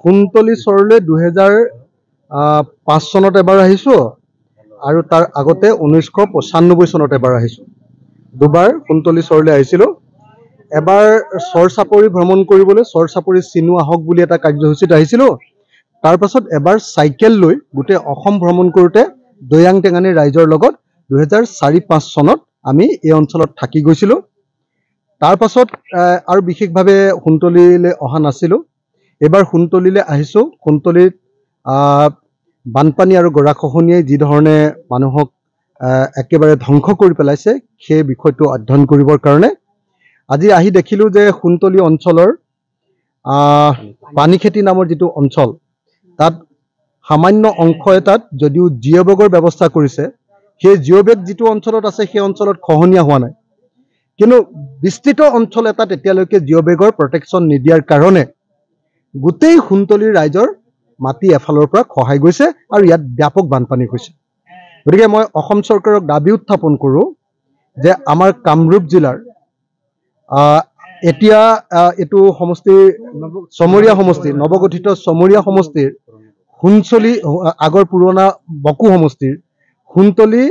কুন্তলী চৰলৈ 2005 চনত এবাৰ আহিছোঁ আৰু তাৰ আগতে 1995 চনত এবাৰ আহিছোঁ। দুবাৰ কুন্তলী চৰলৈ আহিছিলোঁ। এবাৰ চৰ চাপৰি ভ্ৰমণ কৰিবলৈ, চৰ চাপৰি চিনো আহক বুলি এটা কাৰ্যসূচীত আহিছিলোঁ। তাৰ পাছত এবাৰ চাইকেল লৈ গোটেই অসম ভ্ৰমণ কৰোঁতে দৈয়াং টেঙানী ৰাইজৰ লগত 2004-05 চনত আমি এই অঞ্চলত থাকি গৈছিলোঁ। তাৰ পাছত আৰু বিশেষভাৱে কুন্তলীলৈ অহা নাছিলোঁ। এবাৰ কুন্তলীলৈ আহিছোঁ। কুন্তলীত বানপানী আৰু গৰাখহনীয়াই যি ধৰণে মানুহক একেবাৰে ধ্বংস কৰি পেলাইছে সেই বিষয়টো অধ্যয়ন কৰিবৰ কাৰণে আজি আহি দেখিলোঁ যে কুন্তলী অঞ্চলৰ পানীখেতি নামৰ যিটো অঞ্চল, তাত সামান্য অংশ এটাত যদিও জিঅ' বেগৰ ব্যৱস্থা কৰিছে, সেই জিঅ' বেগ যিটো অঞ্চলত আছে সেই অঞ্চলত খহনীয়া হোৱা নাই। কিন্তু বিস্তৃত অঞ্চল এটাত এতিয়ালৈকে জিঅ' বেগৰ প্ৰটেকশ্যন নিদিয়াৰ কাৰণে গোটেই কুন্তলীৰ ৰাইজৰ মাটি এফালৰ পৰা খহাই গৈছে আৰু ইয়াত ব্যাপক বানপানী হৈছে। গতিকে মই অসম চৰকাৰক দাবী উত্থাপন কৰোঁ যে আমাৰ কামৰূপ জিলাৰ এতিয়া এইটো সমষ্টিৰ চমৰীয়া সমষ্টি, নৱগঠিত চমৰীয়া সমষ্টিৰ কুন্তলী, আগৰ পুৰণা বকো সমষ্টিৰ কুন্তলী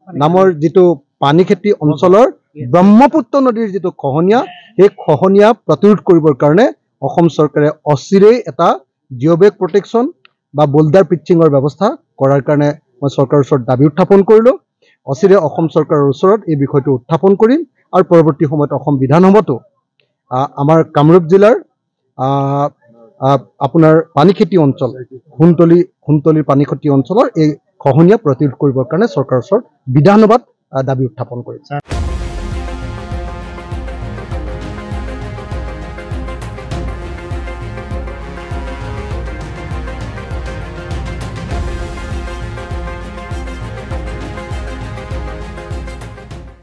নামৰ যিটো পানীখেতি অঞ্চলৰ ব্ৰহ্মপুত্ৰ নদীৰ যিটো খহনীয়া, সেই খহনীয়া প্ৰতিৰোধ কৰিবৰ কাৰণে অসম চৰকাৰে অচিৰেই এটা জিঅ' বেগ প্ৰটেকশ্যন বা বোল্ডাৰ পিটচিঙৰ ব্যৱস্থা কৰাৰ কাৰণে মই চৰকাৰৰ ওচৰত দাবী উত্থাপন কৰিলোঁ। অচিৰে অসম চৰকাৰৰ ওচৰত এই বিষয়টো উত্থাপন কৰিম আৰু পৰৱৰ্তী সময়ত অসম বিধানসভাতো আমাৰ কামৰূপ জিলাৰ আপোনাৰ পানীখেতি অঞ্চল কুন্তলীৰ পানীখেতি অঞ্চলৰ এই খহনীয়া প্ৰতিৰোধ কৰিবৰ কাৰণে চৰকাৰৰ ওচৰত বিধানসভাত দাবী উত্থাপন কৰিম।